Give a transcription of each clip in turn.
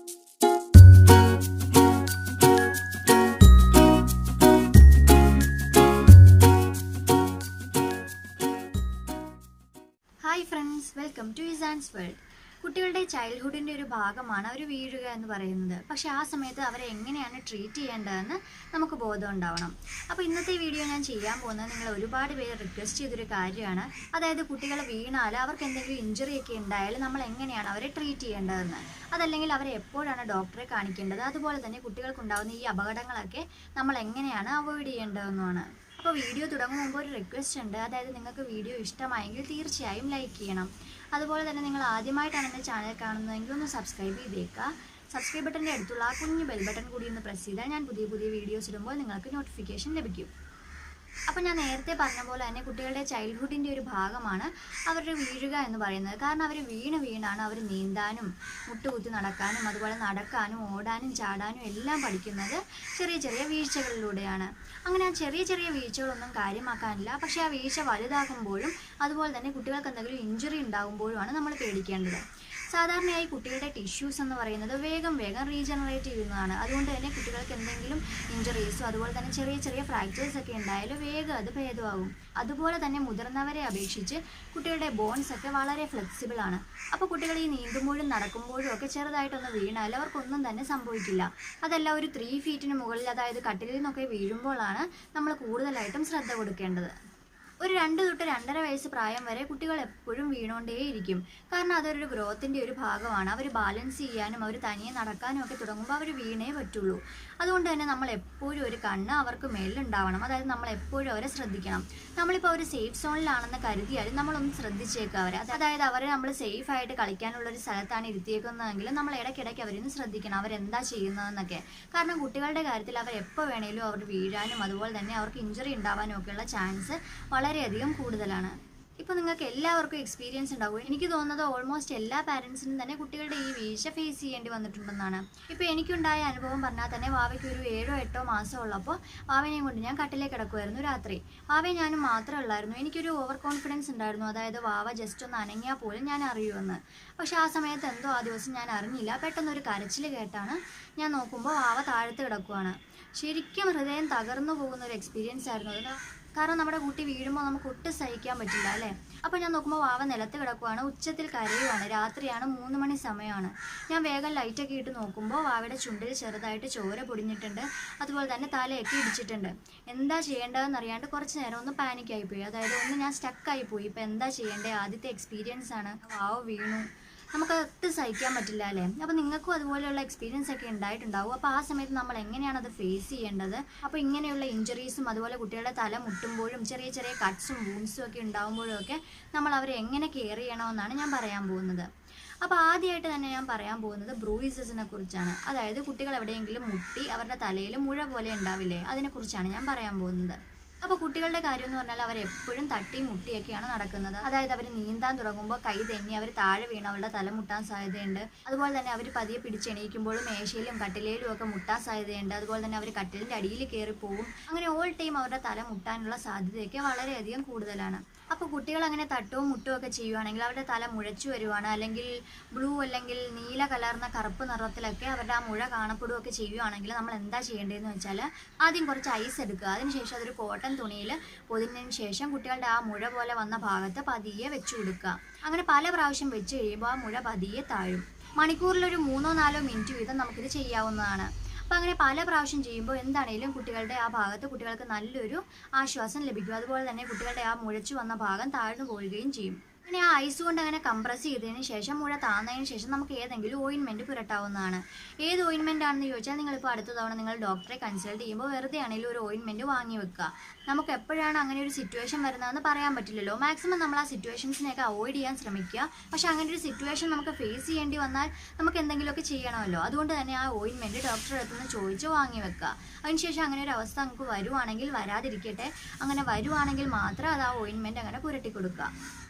Hi friends, welcome to ഇസാൻസ് world. കുട്ടികളുടെ ചൈൽഡ്ഹുഡിൻ്റെ ഒരു ഭാഗമാണ് അവർ വീഴുക എന്ന് പറയുന്നത്. പക്ഷേ ആ സമയത്ത് അവരെ എങ്ങനെയാണ് ട്രീറ്റ് ചെയ്യേണ്ടതെന്ന് നമുക്ക് ബോധം ഉണ്ടാവണം. അപ്പോൾ ഇന്നത്തെ വീഡിയോ ഞാൻ ചെയ്യാൻ പോകുന്നത് നിങ്ങൾ ഒരുപാട് പേര് റിക്വസ്റ്റ് ചെയ്തൊരു കാര്യമാണ്. അതായത് കുട്ടികൾ വീണാൽ അവർക്ക് എന്തെങ്കിലും ഇഞ്ചറി ഒക്കെ ഉണ്ടായാൽ നമ്മൾ എങ്ങനെയാണ് അവരെ ട്രീറ്റ് ചെയ്യേണ്ടതെന്ന്, അതല്ലെങ്കിൽ അവരെ എപ്പോഴാണ് ഡോക്ടറെ കാണിക്കേണ്ടത്, അതുപോലെ തന്നെ കുട്ടികൾക്കുണ്ടാകുന്ന ഈ അപകടങ്ങളൊക്കെ നമ്മൾ എങ്ങനെയാണ് അവോയ്ഡ് ചെയ്യേണ്ടതെന്നുമാണ്. അപ്പോൾ വീഡിയോ തുടങ്ങും മുമ്പ് ഒരു റിക്വസ്റ്റ് ഉണ്ട്. അതായത് നിങ്ങൾക്ക് വീഡിയോ ഇഷ്ടമായെങ്കിൽ തീർച്ചയായും ലൈക്ക് ചെയ്യണം. അതുപോലെ തന്നെ നിങ്ങൾ ആദ്യമായിട്ടാണ് എൻ്റെ ചാനൽ കാണുന്നതെങ്കിൽ ഒന്ന് സബ്സ്ക്രൈബ് ചെയ്തേക്കുക. സബ്സ്ക്രൈബ് ബട്ടൻ്റെ അടുത്തുള്ള ആ കുഞ്ഞു ബെൽ ബട്ടൺ കൂടി ഒന്ന് പ്രസ് ചെയ്താൽ ഞാൻ പുതിയ പുതിയ വീഡിയോസ് ഇടുമ്പോൾ നിങ്ങൾക്ക് നോട്ടിഫിക്കേഷൻ ലഭിക്കും. അപ്പോൾ ഞാൻ നേരത്തെ പറഞ്ഞ പോലെ തന്നെ കുട്ടികളുടെ ചൈൽഡ്ഹുഡിൻ്റെ ഒരു ഭാഗമാണ് അവരുടെ വീഴുക എന്ന് പറയുന്നത്. കാരണം അവർ വീണാണ് അവർ നീന്താനും മുട്ടുകുത്തി നടക്കാനും അതുപോലെ നടക്കാനും ഓടാനും ചാടാനും എല്ലാം പഠിക്കുന്നത് ചെറിയ ചെറിയ വീഴ്ചകളിലൂടെയാണ്. അങ്ങനെ ആ ചെറിയ ചെറിയ വീഴ്ചകളൊന്നും കാര്യമാക്കാനില്ല. പക്ഷേ ആ വീഴ്ച വലുതാകുമ്പോഴും അതുപോലെ തന്നെ കുട്ടികൾക്ക് എന്തെങ്കിലും ഇഞ്ചുറി ഉണ്ടാകുമ്പോഴുമാണ് നമ്മൾ പേടിക്കേണ്ടത്. സാധാരണയായി കുട്ടികളുടെ ടിഷ്യൂസ് എന്ന് പറയുന്നത് വേഗം റീജനറേറ്റ് ചെയ്യുന്നതാണ്. അതുകൊണ്ട് തന്നെ കുട്ടികൾക്ക് എന്തെങ്കിലും ഇഞ്ചറീസോ അതുപോലെ തന്നെ ചെറിയ ചെറിയ ഫ്രാക്ചേഴ്സ് ഒക്കെ ഉണ്ടായാലും വേഗം അത് ഭേദമാകും. അതുപോലെ തന്നെ മുതിർന്നവരെ അപേക്ഷിച്ച് കുട്ടികളുടെ ബോൺസ് ഒക്കെ വളരെ ഫ്ലെക്സിബിൾ ആണ്. അപ്പോൾ കുട്ടികൾ ഈ നീന്തുമ്പോഴും നടക്കുമ്പോഴും ഒക്കെ ചെറുതായിട്ടൊന്ന് വീണാൽ അവർക്കൊന്നും തന്നെ സംഭവിക്കില്ല. അതല്ല ഒരു 3 ഫീറ്റിന് മുകളിൽ, അതായത് കട്ടിലിൽ നിന്നൊക്കെ വീഴുമ്പോഴാണ് നമ്മൾ കൂടുതലായിട്ടും ശ്രദ്ധ കൊടുക്കേണ്ടത്. ഒരു 2 തൊട്ട് 2.5 വയസ്സ് പ്രായം വരെ കുട്ടികൾ എപ്പോഴും വീണുകൊണ്ടേയിരിക്കും. കാരണം അതൊരു ഗ്രോത്തിൻ്റെ ഒരു ഭാഗമാണ്. അവർ ബാലൻസ് ചെയ്യാനും അവർ തനിയെ നടക്കാനും ഒക്കെ തുടങ്ങുമ്പോൾ അവർ വീണേ പറ്റുള്ളൂ. അതുകൊണ്ട് തന്നെ നമ്മൾ എപ്പോഴും ഒരു കണ്ണ് അവർക്ക് മേലുണ്ടാവണം. അതായത് നമ്മൾ എപ്പോഴും അവരെ ശ്രദ്ധിക്കണം. നമ്മളിപ്പോൾ ഒരു സേഫ് സോണിലാണെന്ന് കരുതിയാലും നമ്മളൊന്ന് ശ്രദ്ധിച്ചേക്കുക അവരെ. അതായത് അവരെ നമ്മൾ സേഫായിട്ട് കളിക്കാനുള്ളൊരു സ്ഥലത്താണ് ഇരുത്തിയേക്കുന്നതെങ്കിൽ നമ്മൾ ഇടയ്ക്കിടയ്ക്ക് അവരൊന്ന് ശ്രദ്ധിക്കണം അവരെന്താ ചെയ്യുന്നതെന്നൊക്കെ. കാരണം കുട്ടികളുടെ കാര്യത്തിൽ അവർ എപ്പോൾ വേണേലും അവർ വീഴാനും അതുപോലെ തന്നെ അവർക്ക് ഇഞ്ചറി ഉണ്ടാവാനും ഒക്കെയുള്ള ചാൻസ് വളരെയധികം കൂടുതലാണ്. ഇപ്പോൾ നിങ്ങൾക്ക് എല്ലാവർക്കും എക്സ്പീരിയൻസ് ഉണ്ടാവും. എനിക്ക് തോന്നുന്നത് ഓൾമോസ്റ്റ് എല്ലാ പാരൻസിനും തന്നെ കുട്ടികളുടെ ഈ വീഴ്ച ഫേസ് ചെയ്യേണ്ടി വന്നിട്ടുണ്ടെന്നാണ്. ഇപ്പോൾ എനിക്കുണ്ടായ അനുഭവം പറഞ്ഞാൽ തന്നെ വാവയ്ക്ക് ഒരു 7-8 മാസം ഉള്ളപ്പോൾ വാവനെയും കൊണ്ട് ഞാൻ കട്ടിലേക്ക് കിടക്കുമായിരുന്നു രാത്രി. വാവയെ ഞാനും മാത്രമേ ഉള്ളായിരുന്നു. എനിക്കൊരു ഓവർ കോൺഫിഡൻസ് ഉണ്ടായിരുന്നു. അതായത് വാവ ജസ്റ്റ് ഒന്ന് അനങ്ങിയാൽ പോലും ഞാൻ അറിയുമെന്ന്. പക്ഷേ ആ സമയത്ത് എന്തോ ആ ദിവസം ഞാൻ അറിഞ്ഞില്ല. പെട്ടെന്നൊരു കരച്ചിൽ കേട്ടാണ് ഞാൻ നോക്കുമ്പോൾ വാവ താഴത്ത് കിടക്കുവാണ്. ശരിക്കും ഹൃദയം തകർന്നു പോകുന്ന ഒരു എക്സ്പീരിയൻസ് ആയിരുന്നു അത്. കാരണം നമ്മുടെ കുട്ടി വീഴുമ്പോൾ നമുക്ക് ഒട്ടും സഹിക്കാൻ പറ്റില്ല അല്ലേ. അപ്പോൾ ഞാൻ നോക്കുമ്പോൾ വാവ നിലത്ത് കിടക്കുവാണ്, ഉച്ചത്തിൽ കരയുവാണ്. രാത്രിയാണ്, 3 മണി സമയമാണ്. ഞാൻ വേഗം ലൈറ്റൊക്കെ ഇട്ട് നോക്കുമ്പോൾ വാവയുടെ ചുണ്ടിൽ ചെറുതായിട്ട് ചോര പൊടിഞ്ഞിട്ടുണ്ട്. അതുപോലെ തന്നെ തലയൊക്കെ ഇടിച്ചിട്ടുണ്ട്. എന്താ ചെയ്യേണ്ടതെന്ന് അറിയാണ്ട് കുറച്ച് നേരം ഒന്ന് പാനിക്കായിപ്പോയി. അതായത് ഒന്ന് ഞാൻ സ്റ്റക്കായിപ്പോയി. ഇപ്പോൾ എന്താ ചെയ്യേണ്ടത്? ആദ്യത്തെ എക്സ്പീരിയൻസ് ആണ്. വാവ വീണു, നമുക്ക് ഒട്ടും സഹിക്കാൻ പറ്റില്ല അല്ലേ. അപ്പോൾ നിങ്ങൾക്കും അതുപോലെയുള്ള എക്സ്പീരിയൻസ് ഒക്കെ ഉണ്ടായിട്ടുണ്ടാവും. അപ്പോൾ ആ സമയത്ത് നമ്മൾ എങ്ങനെയാണ് അത് ഫേസ് ചെയ്യേണ്ടത്? അപ്പോൾ ഇങ്ങനെയുള്ള ഇഞ്ചറീസും അതുപോലെ കുട്ടികളുടെ തല മുട്ടുമ്പോഴും ചെറിയ ചെറിയ കട്ട്സും വൂൺസും ഒക്കെ ഉണ്ടാകുമ്പോഴും ഒക്കെ നമ്മൾ അവരെ എങ്ങനെ കെയർ ചെയ്യണമെന്നാണ് ഞാൻ പറയാൻ പോകുന്നത്. അപ്പോൾ ആദ്യമായിട്ട് തന്നെ ഞാൻ പറയാൻ പോകുന്നത് ബ്രൂയിസസിനെ കുറിച്ചാണ്. അതായത് കുട്ടികൾ എവിടെയെങ്കിലും മുട്ടി അവരുടെ തലയിൽ മുഴ പോലെ ഉണ്ടാവില്ലേ, അതിനെക്കുറിച്ചാണ് ഞാൻ പറയാൻ പോകുന്നത്. അപ്പോൾ കുട്ടികളുടെ കാര്യം എന്ന് പറഞ്ഞാൽ അവരെപ്പോഴും തട്ടി മുട്ടിയൊക്കെയാണ് നടക്കുന്നത്. അതായത് അവർ നീന്താൻ തുടങ്ങുമ്പോൾ കൈ തെന്നി അവർ താഴെ വീണ് അവരുടെ തല മുട്ടാൻ സാധ്യതയുണ്ട്. അതുപോലെ തന്നെ അവർ പതിയെ പിടിച്ചെണീക്കുമ്പോഴും മേശയിലും കട്ടിലേലും ഒക്കെ മുട്ടാൻ സാധ്യതയുണ്ട്. അതുപോലെ തന്നെ അവർ കട്ടിലിൻ്റെ അടിയിൽ കയറിപ്പോവും. അങ്ങനെ ഓൾ ടൈം അവരുടെ തല മുട്ടാനുള്ള സാധ്യതയൊക്കെ വളരെയധികം കൂടുതലാണ്. അപ്പോൾ കുട്ടികൾ അങ്ങനെ തട്ടവും മുട്ടും ഒക്കെ ചെയ്യുവാണെങ്കിൽ അവരുടെ തല മുഴച്ചു വരുവാണ്, അല്ലെങ്കിൽ ബ്ലൂ അല്ലെങ്കിൽ നീല കലർന്ന കറുപ്പ് നിറത്തിലൊക്കെ അവരുടെ ആ മുഴ കാണപ്പെടുകയൊക്കെ ചെയ്യുവാണെങ്കിൽ നമ്മൾ എന്താ ചെയ്യേണ്ടതെന്ന് വെച്ചാൽ ആദ്യം കുറച്ച് ഐസ് എടുക്കുക. അതിനുശേഷം അതൊരു കോട്ടൺ തുണിയിൽ പൊതിഞ്ഞതിന് ശേഷം കുട്ടികളുടെ ആ മുഴ പോലെ വന്ന ഭാഗത്ത് പതിയെ വെച്ചു കൊടുക്കുക. അങ്ങനെ പല പ്രാവശ്യം വെച്ച് കഴിയുമ്പോൾ ആ മുഴ പതിയെ താഴും. മണിക്കൂറിലൊരു 3-4 മിനിറ്റ് വീതം നമുക്കിത് ചെയ്യാവുന്നതാണ്. അപ്പോൾ അങ്ങനെ പല പ്രാവശ്യം ചെയ്യുമ്പോൾ എന്താണേലും കുട്ടികളുടെ ആ ഭാഗത്ത് കുട്ടികൾക്ക് നല്ലൊരു ആശ്വാസം ലഭിക്കും. അതുപോലെ തന്നെ കുട്ടികളുടെ ആ മുഴച്ചു വന്ന ഭാഗം താഴ്ന്നു പോവുകയും ചെയ്യും. അങ്ങനെ ആ ഐസ് കൊണ്ട് അങ്ങനെ കംപ്രസ് ചെയ്തതിന് ശേഷം മുഴ താന്നതിന് ശേഷം നമുക്ക് ഏതെങ്കിലും ഓയിൻമെൻറ്റ് പുരട്ടാവുന്നതാണ്. ഏത് ഓയിൻമെൻ്റ് ആണെന്ന് ചോദിച്ചാൽ നിങ്ങളിപ്പോൾ അടുത്ത തവണ നിങ്ങൾ ഡോക്ടറെ കൺസൾട്ട് ചെയ്യുമ്പോൾ വെറുതെ ആണെങ്കിലും ഒരു ഓയിൻമെൻറ്റ് വാങ്ങി വെക്കുക. നമുക്ക് എപ്പോഴാണ് അങ്ങനെ ഒരു സിറ്റുവേഷൻ വരുന്നതെന്ന് പറയാൻ പറ്റില്ലല്ലോ. മാക്സിമം നമ്മൾ ആ സിറ്റുവേഷൻസിനെയൊക്കെ അവോയ്ഡ് ചെയ്യാൻ ശ്രമിക്കുക. പക്ഷേ അങ്ങനെ ഒരു സിറ്റുവേഷൻ നമുക്ക് ഫേസ് ചെയ്യേണ്ടി വന്നാൽ നമുക്ക് എന്തെങ്കിലുമൊക്കെ ചെയ്യണമല്ലോ. അതുകൊണ്ട് തന്നെ ആ ഓയിൻമെൻറ്റ് ഡോക്ടറുടെ അടുത്തുനിന്ന് ചോദിച്ച് വാങ്ങി വെക്കുക. അതിനുശേഷം അങ്ങനെ ഒരു അവസ്ഥ നമുക്ക് വരുവാണെങ്കിൽ, വരാതിരിക്കട്ടെ, അങ്ങനെ വരുവാണെങ്കിൽ മാത്രം അത് ആ ഓയിൻമെൻറ്റ് അങ്ങനെ പുരട്ടി കൊടുക്കുക.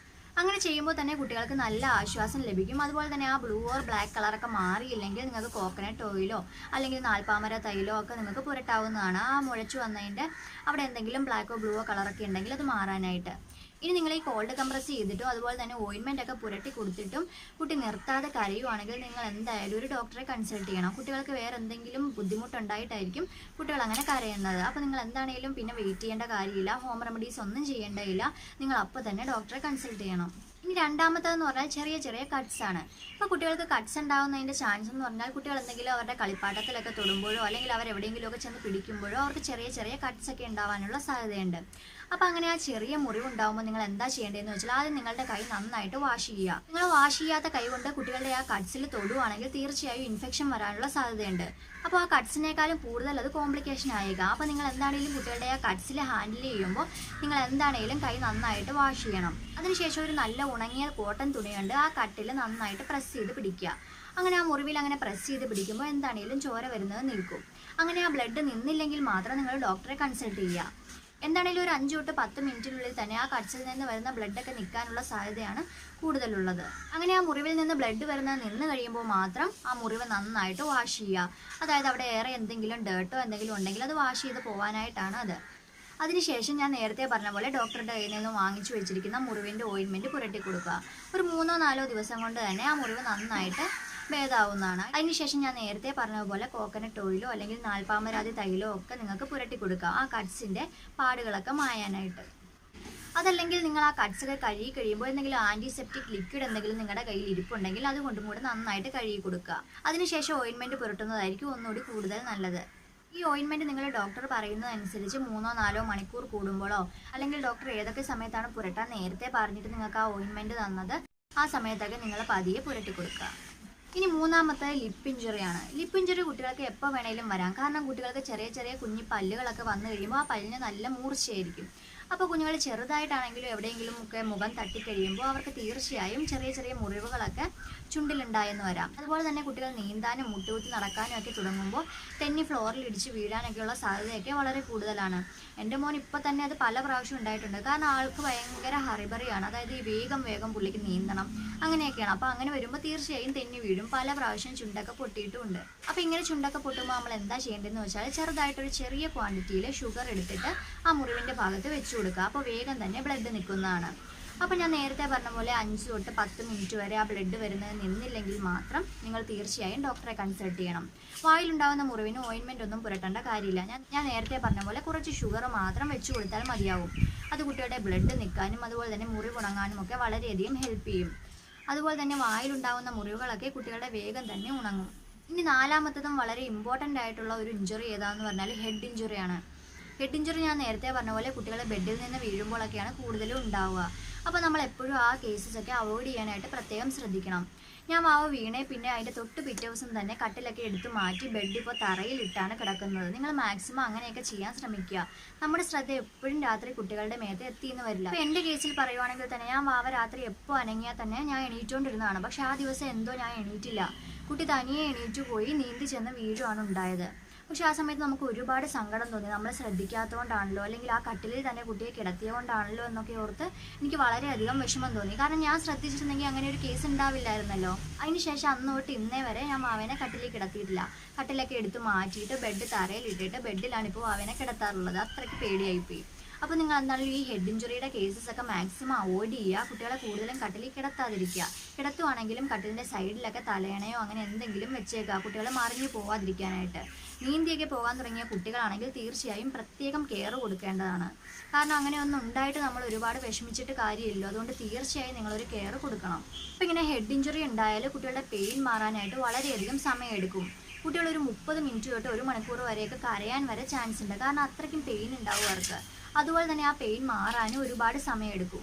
അങ്ങനെ ചെയ്യുമ്പോൾ തന്നെ കുട്ടികൾക്ക് നല്ല ആശ്വാസം ലഭിക്കും. അതുപോലെ തന്നെ ആ ബ്ലൂ ഓർ ബ്ലാക്ക് കളറൊക്കെ മാറിയില്ലെങ്കിൽ നിങ്ങൾക്ക് കോക്കനട്ട് ഓയിലോ അല്ലെങ്കിൽ നാൽപ്പാമര തൈലോ ഒക്കെ നിങ്ങൾക്ക് പുരട്ടാവുന്നതാണ്. ആ മുഴച്ചു വന്നതിൻ്റെ അവിടെ എന്തെങ്കിലും ബ്ലാക്കോ ബ്ലൂവോ കളറൊക്കെ ഉണ്ടെങ്കിൽ അത് മാറാനായിട്ട്. ഇനി നിങ്ങൾ ഈ കോൾഡ് കംപ്രസ് ചെയ്തിട്ടും അതുപോലെ തന്നെ ഓയിൻമെൻ്റ് ഒക്കെ പുരട്ടി കൊടുത്തിട്ടും കുട്ടി നിർത്താതെ കരയുവാണെങ്കിൽ നിങ്ങൾ എന്തായാലും ഒരു ഡോക്ടറെ കൺസൾട്ട് ചെയ്യണം. കുട്ടികൾക്ക് വേറെ എന്തെങ്കിലും ബുദ്ധിമുട്ടുണ്ടായിട്ടായിരിക്കും കുട്ടികൾ അങ്ങനെ കരയുന്നത്. അപ്പോൾ നിങ്ങൾ എന്താണെങ്കിലും പിന്നെ വെയിറ്റ് ചെയ്യേണ്ട കാര്യമില്ല, ഹോം റെമഡീസ് ഒന്നും ചെയ്യേണ്ടതില്ല, നിങ്ങൾ അപ്പോൾ തന്നെ ഡോക്ടറെ കൺസൾട്ട് ചെയ്യണം. ഇനി രണ്ടാമത്തേതെന്ന് പറഞ്ഞാൽ ചെറിയ ചെറിയ കട്ട്സ് ആണ്. ഇപ്പോൾ കുട്ടികൾക്ക് കട്ട്സ് ഉണ്ടാകുന്നതിൻ്റെ ചാൻസ് എന്ന് പറഞ്ഞാൽ കുട്ടികൾ എന്തെങ്കിലും അവരുടെ കളിപ്പാട്ടത്തിലൊക്കെ തൊടുമ്പോഴോ അല്ലെങ്കിൽ അവരെവിടെയെങ്കിലുമൊക്കെ ചെന്ന് പിടിക്കുമ്പോഴോ അവർക്ക് ചെറിയ ചെറിയ കട്ട്സ് ഒക്കെ ഉണ്ടാവാനുള്ള സാധ്യതയുണ്ട്. അപ്പോൾ അങ്ങനെ ആ ചെറിയ മുറിവുണ്ടാകുമ്പോൾ നിങ്ങൾ എന്താ ചെയ്യേണ്ടതെന്ന് വെച്ചാൽ ആദ്യം നിങ്ങളുടെ കൈ നന്നായിട്ട് വാഷ് ചെയ്യുക. നിങ്ങൾ വാഷ് ചെയ്യാത്ത കൈ കൊണ്ട് കുട്ടികളുടെ ആ കട്ട്സിൽ തൊടുവാണെങ്കിൽ തീർച്ചയായും ഇൻഫെക്ഷൻ വരാനുള്ള സാധ്യതയുണ്ട്. അപ്പോൾ ആ കട്ട്സിനേക്കാളും കൂടുതൽ അത് കോംപ്ലിക്കേഷൻ ആയേക്കാം. അപ്പോൾ നിങ്ങൾ എന്താണെങ്കിലും കുട്ടികളുടെ ആ കട്ട്സിൽ ഹാൻഡിൽ ചെയ്യുമ്പോൾ നിങ്ങൾ എന്താണെങ്കിലും കൈ നന്നായിട്ട് വാഷ് ചെയ്യണം. അതിനുശേഷം ഒരു നല്ല ഉണങ്ങിയ കോട്ടൺ തുണി കൊണ്ട് ആ കട്ടിൽ നന്നായിട്ട് പ്രസ് ചെയ്ത് പിടിക്കുക. അങ്ങനെ ആ മുറിവിൽ അങ്ങനെ പ്രസ് ചെയ്ത് പിടിക്കുമ്പോൾ എന്താണെങ്കിലും ചോര വരുന്നത് നിൽക്കും. അങ്ങനെ ആ ബ്ലഡ് നിന്നില്ലെങ്കിൽ മാത്രം നിങ്ങൾ ഡോക്ടറെ കൺസൾട്ട് ചെയ്യുക. എന്താണെങ്കിലും ഒരു 5 തൊട്ട് 10 മിനിറ്റിനുള്ളിൽ തന്നെ ആ കട്ട്സിൽ നിന്ന് വരുന്ന ബ്ലഡൊക്കെ നിൽക്കാനുള്ള സാധ്യതയാണ് കൂടുതലുള്ളത്. അങ്ങനെ ആ മുറിവിൽ നിന്ന് ബ്ലഡ് വരുന്നത് നിന്ന് കഴിയുമ്പോൾ മാത്രം ആ മുറിവ് നന്നായിട്ട് വാഷ് ചെയ്യുക. അതായത് അവിടെ ഏറെ എന്തെങ്കിലും ഡേർട്ടോ എന്തെങ്കിലും ഉണ്ടെങ്കിൽ അത് വാഷ് ചെയ്ത് പോകാനായിട്ടാണ് അത്. അതിനുശേഷം ഞാൻ നേരത്തെ പറഞ്ഞ പോലെ ഡോക്ടറുടെ കയ്യിൽ നിന്ന് വാങ്ങിച്ചു വെച്ചിരിക്കുന്ന മുറിവിൻ്റെ ഓയിൻമെൻറ്റ് പുരട്ടി കൊടുക്കുക. ഒരു 3-4 ദിവസം കൊണ്ട് തന്നെ ആ മുറിവ് നന്നായിട്ട് ഭേദമാവുന്നതാണ്. അതിനുശേഷം ഞാൻ നേരത്തെ പറഞ്ഞതുപോലെ കോക്കനട്ട് ഓയിലോ അല്ലെങ്കിൽ നാൽപ്പാമരാതി തൈലോ ഒക്കെ നിങ്ങൾക്ക് പുരട്ടി കൊടുക്കുക, ആ കട്ട്സിൻ്റെ പാടുകളൊക്കെ മായാനായിട്ട്. അതല്ലെങ്കിൽ നിങ്ങൾ ആ കട്ട്സൊക്കെ കഴുകി കഴിയുമ്പോൾ എന്തെങ്കിലും ആൻറ്റിസെപ്റ്റിക് ലിക്വിഡ് എന്തെങ്കിലും നിങ്ങളുടെ കയ്യിൽ ഇരിപ്പുണ്ടെങ്കിൽ അതുകൊണ്ടും കൂടെ നന്നായിട്ട് കഴുകി കൊടുക്കുക. അതിനുശേഷം ഓയിൻമെൻറ്റ് പുരട്ടുന്നതായിരിക്കും ഒന്നുകൂടി കൂടുതൽ നല്ലത്. ഈ ഓയിൻമെൻറ്റ് നിങ്ങൾ ഡോക്ടർ പറയുന്നതനുസരിച്ച് 3-4 മണിക്കൂർ കൂടുമ്പോഴോ അല്ലെങ്കിൽ ഡോക്ടർ ഏതൊക്കെ സമയത്താണ് പുരട്ടാൻ നേരത്തെ പറഞ്ഞിട്ട് നിങ്ങൾക്ക് ആ ഓയിൻമെൻറ്റ് തന്നത് ആ സമയത്തൊക്കെ നിങ്ങൾ പതിയെ പുരട്ടി കൊടുക്കുക. ഇനി മൂന്നാമത്തെ ലിപ്പ് ഇഞ്ചുറിയാണ്. ലിപ്പ് ഇഞ്ചുറി കുട്ടികൾക്ക് എപ്പോൾ വേണേലും വരാം. കാരണം കുട്ടികൾക്ക് ചെറിയ ചെറിയ കുഞ്ഞി പല്ലുകളൊക്കെ വന്നു കഴിയുമ്പോൾ ആ പല്ലിന് നല്ല മൂർച്ചയായിരിക്കും. അപ്പോൾ കുഞ്ഞുങ്ങൾ ചെറുതായിട്ടാണെങ്കിലും എവിടെയെങ്കിലും ഒക്കെ മുഖം തട്ടിക്കഴിയുമ്പോൾ അവർക്ക് തീർച്ചയായും ചെറിയ ചെറിയ മുറിവുകളൊക്കെ ചുണ്ടിലുണ്ടായെന്ന് വരാം. അതുപോലെ തന്നെ കുട്ടികൾ നീന്താനും മുട്ടുകുത്തി നടക്കാനും ഒക്കെ തുടങ്ങുമ്പോൾ തെന്നി ഫ്ലോറിൽ ഇടിച്ച് വീഴാനൊക്കെയുള്ള സാധ്യതയൊക്കെ വളരെ കൂടുതലാണ്. എൻ്റെ മോൻ ഇപ്പോൾ തന്നെ അത് പല പ്രാവശ്യം ഉണ്ടായിട്ടുണ്ട്. കാരണം ആൾക്ക് ഭയങ്കര ഹറിബറിയാണ്. അതായത് ഈ വേഗം വേഗം പുള്ളിക്ക് നീന്തണം അങ്ങനെയൊക്കെയാണ്. അപ്പോൾ അങ്ങനെ വരുമ്പോൾ തീർച്ചയായും തെന്നി വീഴും. പല പ്രാവശ്യം ചുണ്ടൊക്കെ പൊട്ടിയിട്ടുമുണ്ട്. അപ്പോൾ ഇങ്ങനെ ചുണ്ടൊക്കെ പൊട്ടുമ്പോൾ നമ്മൾ എന്താ ചെയ്യേണ്ടതെന്ന് വെച്ചാൽ ചെറുതായിട്ടൊരു ചെറിയ ക്വാണ്ടിറ്റിയിൽ ഷുഗർ എടുത്തിട്ട് ആ മുറിവിൻ്റെ ഭാഗത്ത് വെച്ച് കൊടുക്കുക. അപ്പോൾ വേഗം തന്നെ ബ്ലഡ് നിൽക്കുന്നതാണ്. അപ്പോൾ ഞാൻ നേരത്തെ പറഞ്ഞ പോലെ 5 തൊട്ട് 10 മിനിറ്റ് വരെ ആ ബ്ലഡ് വരുന്നത് നിന്നില്ലെങ്കിൽ മാത്രം നിങ്ങൾ തീർച്ചയായും ഡോക്ടറെ കൺസൾട്ട് ചെയ്യണം. വായിലുണ്ടാകുന്ന മുറിവിന് ഓയിൻമെൻ്റ് ഒന്നും പുരട്ടേണ്ട കാര്യമില്ല. ഞാൻ നേരത്തെ പറഞ്ഞ പോലെ കുറച്ച് ഷുഗർ മാത്രം വെച്ച് കൊടുത്താൽ മതിയാവും. അത് കുട്ടിയുടെ ബ്ലഡ് നിൽക്കാനും അതുപോലെ തന്നെ മുറിവ് ഉണങ്ങാനും ഒക്കെ വളരെയധികം ഹെൽപ്പ് ചെയ്യും. അതുപോലെ തന്നെ വായിലുണ്ടാകുന്ന മുറിവുകളൊക്കെ കുട്ടികളുടെ വേഗം തന്നെ ഉണങ്ങും. ഇനി നാലാമത്തതും വളരെ ഇമ്പോർട്ടൻ്റ് ആയിട്ടുള്ള ഒരു ഇഞ്ചുറി ഏതാണെന്ന് പറഞ്ഞാൽ ഹെഡ് ഇഞ്ചുറിയാണ്. ഹെഡ് ഇഞ്ചുറി ഞാൻ നേരത്തെ പറഞ്ഞ പോലെ കുട്ടികളെ ബെഡിൽ നിന്ന് വീഴുമ്പോഴൊക്കെയാണ് കൂടുതലും ഉണ്ടാവുക. അപ്പോൾ നമ്മൾ എപ്പോഴും ആ കേസസൊക്കെ അവോയ്ഡ് ചെയ്യാനായിട്ട് പ്രത്യേകം ശ്രദ്ധിക്കണം. ഞാൻ വാവ വീണേ പിന്നെ അതിൻ്റെ തൊട്ട് പിറ്റേ ദിവസം തന്നെ കട്ടിലൊക്കെ എടുത്ത് മാറ്റി ബെഡ് ഇപ്പോൾ തറയിലിട്ടാണ് കിടക്കുന്നത്. നിങ്ങൾ മാക്സിമം അങ്ങനെയൊക്കെ ചെയ്യാൻ ശ്രമിക്കുക. നമ്മുടെ ശ്രദ്ധ എപ്പോഴും രാത്രി കുട്ടികളുടെ മേത്ത് എത്തിയെന്ന് വരില്ല. അപ്പോൾ എൻ്റെ കേസിൽ പറയുവാണെങ്കിൽ തന്നെ ഞാൻ വാവ രാത്രി എപ്പോൾ അനങ്ങിയാൽ തന്നെ ഞാൻ എണീറ്റുകൊണ്ടിരുന്നതാണ്. പക്ഷേ ആ ദിവസം എന്തോ ഞാൻ എണീറ്റില്ല. കുട്ടി തനിയെ എണീറ്റു പോയി നീന്തി ചെന്ന് വീഴുവാണ് ഉണ്ടായത്. പക്ഷെ ആ സമയത്ത് നമുക്ക് ഒരുപാട് സങ്കടം തോന്നി. നമ്മൾ ശ്രദ്ധിക്കാത്തതുകൊണ്ടാണല്ലോ അല്ലെങ്കിൽ ആ കട്ടിലിൽ തന്നെ കുട്ടിയെ കിടത്തിയതുകൊണ്ടാണല്ലോ എന്നൊക്കെ ഓർത്ത് എനിക്ക് വളരെയധികം വിഷമം തോന്നി. കാരണം ഞാൻ ശ്രദ്ധിച്ചിട്ടുണ്ടെങ്കിൽ അങ്ങനെ ഒരു കേസ് ഉണ്ടാവില്ലായിരുന്നല്ലോ. അതിനുശേഷം അന്ന് തൊട്ട് ഇന്നേ വരെ ഞാൻ മാവേനെ കട്ടിലിൽ കിടത്തിയിട്ടില്ല. കട്ടിലൊക്കെ എടുത്ത് മാറ്റിയിട്ട് ബെഡ് തറയിലിട്ടിട്ട് ബെഡിലാണ് ഇപ്പോൾ മാവേനെ കിടത്താറുള്ളത്. അത്രയ്ക്ക് പേടിയായിപ്പോയി. അപ്പോൾ നിങ്ങൾ എന്തായാലും ഈ ഹെഡ് ഇഞ്ചുറിയുടെ കേസസ് ഒക്കെ മാക്സിമം അവോയ്ഡ് ചെയ്യുക. കുട്ടികളെ കൂടുതലും കട്ടിലിൽ കിടത്താതിരിക്കുക. കിടത്തുവാണെങ്കിലും കട്ടിലിൻ്റെ സൈഡിലൊക്കെ തലയണയോ അങ്ങനെ എന്തെങ്കിലും വെച്ചേക്കുക, കുട്ടികളെ മറിഞ്ഞു പോകാതിരിക്കാനായിട്ട്. നീന്തിയൊക്കെ പോകാൻ തുടങ്ങിയ കുട്ടികളാണെങ്കിൽ തീർച്ചയായും പ്രത്യേകം കെയർ കൊടുക്കേണ്ടതാണ്. കാരണം അങ്ങനെ ഒന്നും ഉണ്ടായിട്ട് നമ്മൾ ഒരുപാട് വിഷമിച്ചിട്ട് കാര്യമില്ലല്ലോ. അതുകൊണ്ട് തീർച്ചയായും നിങ്ങളൊരു കെയർ കൊടുക്കണം. അപ്പോൾ ഇങ്ങനെ ഹെഡ് ഇഞ്ചുറി ഉണ്ടായാൽ കുട്ടികളുടെ പെയിൻ മാറാനായിട്ട് വളരെയധികം സമയമെടുക്കും. കുട്ടികൾ ഒരു 30 മിനിറ്റ് തൊട്ട് 1 മണിക്കൂർ വരെയൊക്കെ കരയാൻ വരെ ചാൻസ് ഉണ്ട്. കാരണം അത്രയ്ക്കും പെയിൻ ഉണ്ടാവും അവർക്ക്. അതുപോലെ തന്നെ ആ പെയിൻ മാറാനും ഒരുപാട് സമയമെടുക്കും.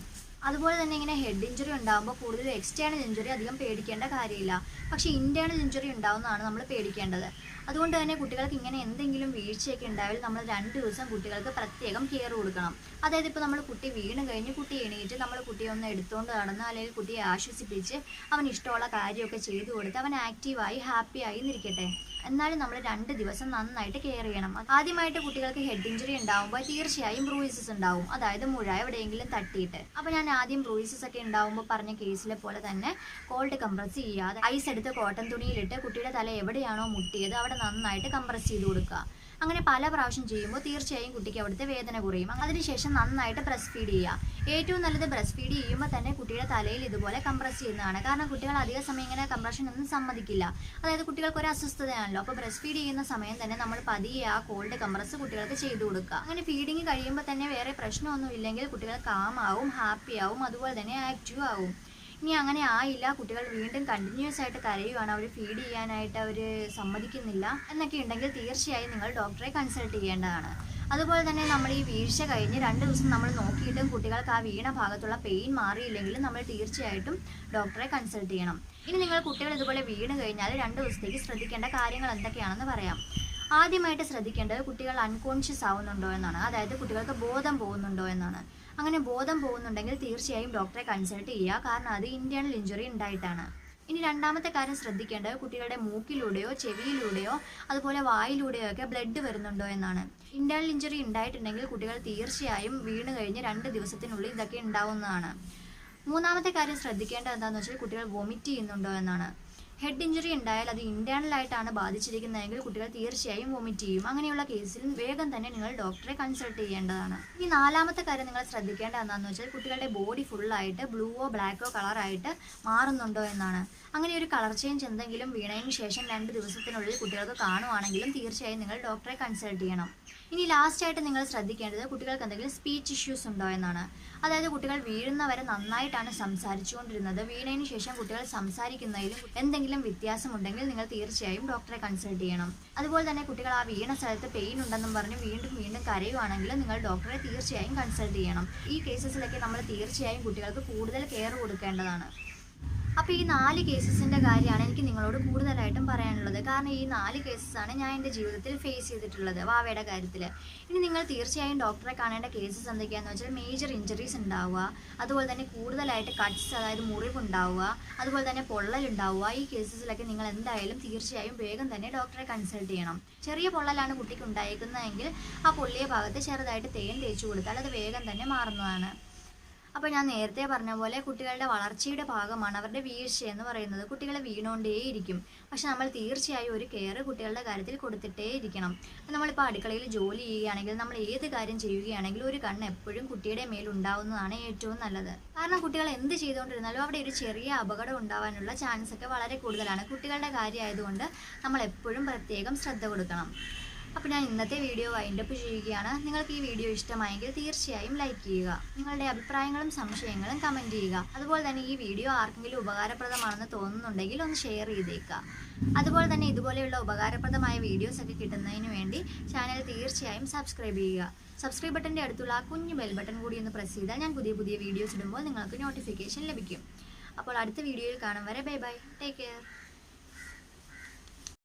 അതുപോലെ തന്നെ ഇങ്ങനെ ഹെഡ് ഇഞ്ചുറി ഉണ്ടാകുമ്പോൾ കൂടുതൽ എക്സ്റ്റേണൽ ഇഞ്ചുറി അധികം പേടിക്കേണ്ട കാര്യമില്ല. പക്ഷേ ഇൻറ്റേർണൽ ഇഞ്ചുറി ഉണ്ടാവുന്നതാണ് നമ്മൾ പേടിക്കേണ്ടത്. അതുകൊണ്ട് തന്നെ കുട്ടികൾക്ക് ഇങ്ങനെ എന്തെങ്കിലും വീഴ്ചയൊക്കെ ഉണ്ടായാൽ നമ്മൾ 2 ദിവസം കുട്ടികൾക്ക് പ്രത്യേകം കെയർ കൊടുക്കണം. അതായത് ഇപ്പോൾ നമ്മൾ കുട്ടി വീണ് കഴിഞ്ഞ് കുട്ടി എണീറ്റ് നമ്മൾ കുട്ടിയെ ഒന്ന് എടുത്തുകൊണ്ട് നടന്ന് അല്ലെങ്കിൽ കുട്ടിയെ ആശ്വസിപ്പിച്ച് അവന് ഇഷ്ടമുള്ള കാര്യമൊക്കെ ചെയ്തു കൊടുത്ത് അവൻ ആക്റ്റീവായി ഹാപ്പിയായി നിൽക്കട്ടെ. എന്നാലും നമ്മൾ 2 ദിവസം നന്നായിട്ട് കെയർ ചെയ്യണം. ആദ്യമായിട്ട് കുട്ടികൾക്ക് ഹെഡ് ഇഞ്ചുറി ഉണ്ടാകുമ്പോൾ തീർച്ചയായും ബ്രൂയിസസ് ഉണ്ടാവും. അതായത് മുഴ എവിടെയെങ്കിലും തട്ടിയിട്ട്. അപ്പോൾ ഞാൻ ആദ്യം ബ്രൂയിസസ് ഒക്കെ ഉണ്ടാകുമ്പോൾ പറഞ്ഞ കേസിലെ പോലെ തന്നെ കോൾഡ് കംപ്രസ് ചെയ്യുക. ഐസ് എടുത്ത് കോട്ടൺ തുണിയിലിട്ട് കുട്ടിയുടെ തല എവിടെയാണോ മുട്ടിയത് അവിടെ നന്നായിട്ട് കംപ്രസ് ചെയ്ത് കൊടുക്കുക. അങ്ങനെ പല പ്രാവശ്യം ചെയ്യുമ്പോൾ തീർച്ചയായും കുട്ടിക്ക് അവിടുത്തെ വേദന കുറയും. അതിനുശേഷം നന്നായിട്ട് ബ്രസ്റ്റ് ഫീഡ് ചെയ്യുക. ഏറ്റവും നല്ലത് ബ്രസ്റ്റ് ഫീഡ് ചെയ്യുമ്പോൾ തന്നെ കുട്ടിയുടെ തലയിൽ ഇതുപോലെ കംപ്രസ് ചെയ്യുന്നതാണ്. കാരണം കുട്ടികൾ അധിക സമയം ഇങ്ങനെ കംപ്രഷൻ ഒന്നും സമ്മതിക്കില്ല. അതായത് കുട്ടികൾക്ക് ഒരു അസ്വസ്ഥതയാണല്ലോ. അപ്പോൾ ബ്രസ്റ്റ് ഫീഡ് ചെയ്യുന്ന സമയം തന്നെ നമ്മൾ പതിയെ ആ കോൾഡ് കംപ്രസ് കുട്ടികൾക്ക് ചെയ്തു കൊടുക്കുക. അങ്ങനെ ഫീഡിങ് കഴിയുമ്പോൾ തന്നെ വേറെ പ്രശ്നമൊന്നും ഇല്ലെങ്കിൽ കുട്ടികൾ കാമാവും, ഹാപ്പി ആവും, അതുപോലെ തന്നെ ആക്റ്റീവ് ആവും. ഇനി അങ്ങനെ ആയില്ല, കുട്ടികൾ വീണ്ടും കണ്ടിന്യൂസ് ആയിട്ട് കരയുവാണ്, അവർ ഫീഡ് ചെയ്യാനായിട്ട് അവർ സമ്മതിക്കുന്നില്ല എന്നൊക്കെ ഉണ്ടെങ്കിൽ തീർച്ചയായും നിങ്ങൾ ഡോക്ടറെ കൺസൾട്ട് ചെയ്യേണ്ടതാണ്. അതുപോലെ തന്നെ നമ്മൾ ഈ വീഴ്ച കഴിഞ്ഞ് 2 ദിവസം നമ്മൾ നോക്കിയിട്ടും കുട്ടികൾക്ക് ആ വീണ ഭാഗത്തുള്ള പെയിൻ മാറിയില്ലെങ്കിൽ നമ്മൾ തീർച്ചയായിട്ടും ഡോക്ടറെ കൺസൾട്ട് ചെയ്യണം. ഇനി നിങ്ങൾ കുട്ടികൾ ഇതുപോലെ വീണ് കഴിഞ്ഞാൽ 2 ദിവസത്തേക്ക് ശ്രദ്ധിക്കേണ്ട കാര്യങ്ങൾ എന്തൊക്കെയാണെന്ന് പറയാം. ആദ്യമായിട്ട് ശ്രദ്ധിക്കേണ്ടത് കുട്ടികൾ അൺകോൺഷ്യസ് ആവുന്നുണ്ടോ എന്നാണ്. അതായത് കുട്ടികൾക്ക് ബോധം പോകുന്നുണ്ടോ എന്നാണ്. അങ്ങനെ ബോധം പോകുന്നുണ്ടെങ്കിൽ തീർച്ചയായും ഡോക്ടറെ കൺസൾട്ട് ചെയ്യുക. കാരണം അത് ഇന്റേണൽ ഇഞ്ചുറി ഉണ്ടായിട്ടാണ്. ഇനി രണ്ടാമത്തെ കാര്യം ശ്രദ്ധിക്കേണ്ടത് കുട്ടികളുടെ മൂക്കിലൂടെയോ ചെവിയിലൂടെയോ അതുപോലെ വായിലൂടെയോ ഒക്കെ ബ്ലഡ് വരുന്നുണ്ടോ എന്നാണ്. ഇന്റേണൽ ഇഞ്ചുറി ഉണ്ടായിട്ടുണ്ടെങ്കിൽ കുട്ടികൾ തീർച്ചയായും വീണ് കഴിഞ്ഞ് 2 ദിവസത്തിനുള്ളിൽ ഇതൊക്കെ ഉണ്ടാവുന്നതാണ്. മൂന്നാമത്തെ കാര്യം ശ്രദ്ധിക്കേണ്ടത് എന്താണെന്ന് വെച്ചാൽ കുട്ടികൾ വൊമിറ്റ് ചെയ്യുന്നുണ്ടോ എന്നാണ്. ഹെഡ് ഇഞ്ചുറി ഉണ്ടായാൽ അത് ഇന്റേണലായിട്ടാണ് ബാധിച്ചിരിക്കുന്നതെങ്കിൽ കുട്ടികൾ തീർച്ചയായും വൊമിറ്റ് ചെയ്യും. അങ്ങനെയുള്ള കേസിൽ വേഗം തന്നെ നിങ്ങൾ ഡോക്ടറെ കൺസൾട്ട് ചെയ്യേണ്ടതാണ്. ഈ നാലാമത്തെ കാര്യം നിങ്ങൾ ശ്രദ്ധിക്കേണ്ടത് എന്താണെന്ന് വെച്ചാൽ കുട്ടികളുടെ ബോഡി ഫുള്ളായിട്ട് ബ്ലൂവോ ബ്ലാക്കോ കളറായിട്ട് മാറുന്നുണ്ടോ എന്നാണ്. അങ്ങനെ ഒരു കളർ ചേഞ്ച് എന്തെങ്കിലും വീണതിന് ശേഷം 2 ദിവസത്തിനുള്ളിൽ കുട്ടികൾക്ക് കാണുവാണെങ്കിലും തീർച്ചയായും നിങ്ങൾ ഡോക്ടറെ കൺസൾട്ട് ചെയ്യണം. ഇനി ലാസ്റ്റായിട്ട് നിങ്ങൾ ശ്രദ്ധിക്കേണ്ടത് കുട്ടികൾക്ക് എന്തെങ്കിലും സ്പീച്ച് ഇഷ്യൂസ് ഉണ്ടോ എന്നാണ്. അതായത് കുട്ടികൾ വീഴുന്നവരെ നന്നായിട്ടാണ് സംസാരിച്ചുകൊണ്ടിരുന്നത്, വീണതിന് ശേഷം കുട്ടികൾ സംസാരിക്കുന്നതിലും എന്തെങ്കിലും വ്യത്യാസമുണ്ടെങ്കിൽ നിങ്ങൾ തീർച്ചയായും ഡോക്ടറെ കൺസൾട്ട് ചെയ്യണം. അതുപോലെ തന്നെ കുട്ടികൾ ആ വീണ സ്ഥലത്ത് പെയിൻ ഉണ്ടെന്നും പറഞ്ഞ് വീണ്ടും കരയുവാണെങ്കിൽ നിങ്ങൾ ഡോക്ടറെ തീർച്ചയായും കൺസൾട്ട് ചെയ്യണം. ഈ കേസസിലൊക്കെ നമ്മൾ തീർച്ചയായും കുട്ടികൾക്ക് കൂടുതൽ കെയർ കൊടുക്കേണ്ടതാണ്. അപ്പോൾ ഈ 4 കേസസിൻ്റെ കാര്യമാണ് എനിക്ക് നിങ്ങളോട് കൂടുതലായിട്ടും പറയാനുള്ളത്. കാരണം ഈ 4 കേസസാണ് ഞാൻ എൻ്റെ ജീവിതത്തിൽ ഫേസ് ചെയ്തിട്ടുള്ളത് വാവയുടെ കാര്യത്തിൽ. ഇനി നിങ്ങൾ തീർച്ചയായും ഡോക്ടറെ കാണേണ്ട കേസസ് എന്തൊക്കെയാണെന്ന് വെച്ചാൽ മേജർ ഇഞ്ചറീസ് ഉണ്ടാവുക, അതുപോലെ തന്നെ കൂടുതലായിട്ട് കട്ട്സ് അതായത് മുറിവുണ്ടാവുക, അതുപോലെ തന്നെ പൊള്ളലുണ്ടാവുക. ഈ കേസസിലൊക്കെ നിങ്ങൾ എന്തായാലും തീർച്ചയായും വേഗം തന്നെ ഡോക്ടറെ കൺസൾട്ട് ചെയ്യണം. ചെറിയ പൊള്ളലാണ് കുട്ടിക്ക് ഉണ്ടായിരിക്കുന്നതെങ്കിൽ ആ പൊള്ളിയ ഭാഗത്ത് ചെറുതായിട്ട് തേൻ തേച്ച് കൊടുത്താൽ അത് വേഗം തന്നെ മാറുന്നതാണ്. അപ്പോൾ ഞാൻ നേരത്തെ പറഞ്ഞ പോലെ കുട്ടികളുടെ വളർച്ചയുടെ ഭാഗമാണ് അവരുടെ വീഴ്ച എന്ന് പറയുന്നത്. കുട്ടികളെ വീണുകൊണ്ടേയിരിക്കും. പക്ഷെ നമ്മൾ തീർച്ചയായും ഒരു കെയർ കുട്ടികളുടെ കാര്യത്തിൽ കൊടുത്തിട്ടേ ഇരിക്കണം. നമ്മളിപ്പോൾ അടുക്കളയിൽ ജോലി ചെയ്യുകയാണെങ്കിൽ നമ്മൾ ഏത് കാര്യം ചെയ്യുകയാണെങ്കിലും ഒരു കണ്ണ് എപ്പോഴും കുട്ടിയുടെ മേൽ ഉണ്ടാവുന്നതാണ് ഏറ്റവും നല്ലത്. കാരണം കുട്ടികൾ എന്ത് ചെയ്തുകൊണ്ടിരുന്നാലും അവിടെ ഒരു ചെറിയ അപകടം ഉണ്ടാവാനുള്ള ചാൻസ് ഒക്കെ വളരെ കൂടുതലാണ്. കുട്ടികളുടെ കാര്യമായതുകൊണ്ട് നമ്മൾ എപ്പോഴും പ്രത്യേകം ശ്രദ്ധ കൊടുക്കണം. അപ്പോൾ ഞാൻ ഇന്നത്തെ വീഡിയോ വൈൻഡപ്പ് ചെയ്യുകയാണ്. നിങ്ങൾക്ക് ഈ വീഡിയോ ഇഷ്ടമായെങ്കിൽ തീർച്ചയായും ലൈക്ക് ചെയ്യുക. നിങ്ങളുടെ അഭിപ്രായങ്ങളും സംശയങ്ങളും കമൻറ്റ് ചെയ്യുക. അതുപോലെ തന്നെ ഈ വീഡിയോ ആർക്കെങ്കിലും ഉപകാരപ്രദമാണെന്ന് തോന്നുന്നുണ്ടെങ്കിൽ ഒന്ന് ഷെയർ ചെയ്തേക്കുക. അതുപോലെ തന്നെ ഇതുപോലെയുള്ള ഉപകാരപ്രദമായ വീഡിയോസൊക്കെ കിട്ടുന്നതിന് വേണ്ടി ചാനൽ തീർച്ചയായും സബ്സ്ക്രൈബ് ചെയ്യുക. സബ്സ്ക്രൈബ് ബട്ടൻ്റെ അടുത്തുള്ള ആ കുഞ്ഞു ബെൽ ബട്ടൺ കൂടി ഒന്ന് പ്രസ് ചെയ്താൽ ഞാൻ പുതിയ വീഡിയോസ് ഇടുമ്പോൾ നിങ്ങൾക്ക് നോട്ടിഫിക്കേഷൻ ലഭിക്കും. അപ്പോൾ അടുത്ത വീഡിയോയിൽ കാണും വരെ ബൈ ബൈ, ടേക്ക് കെയർ.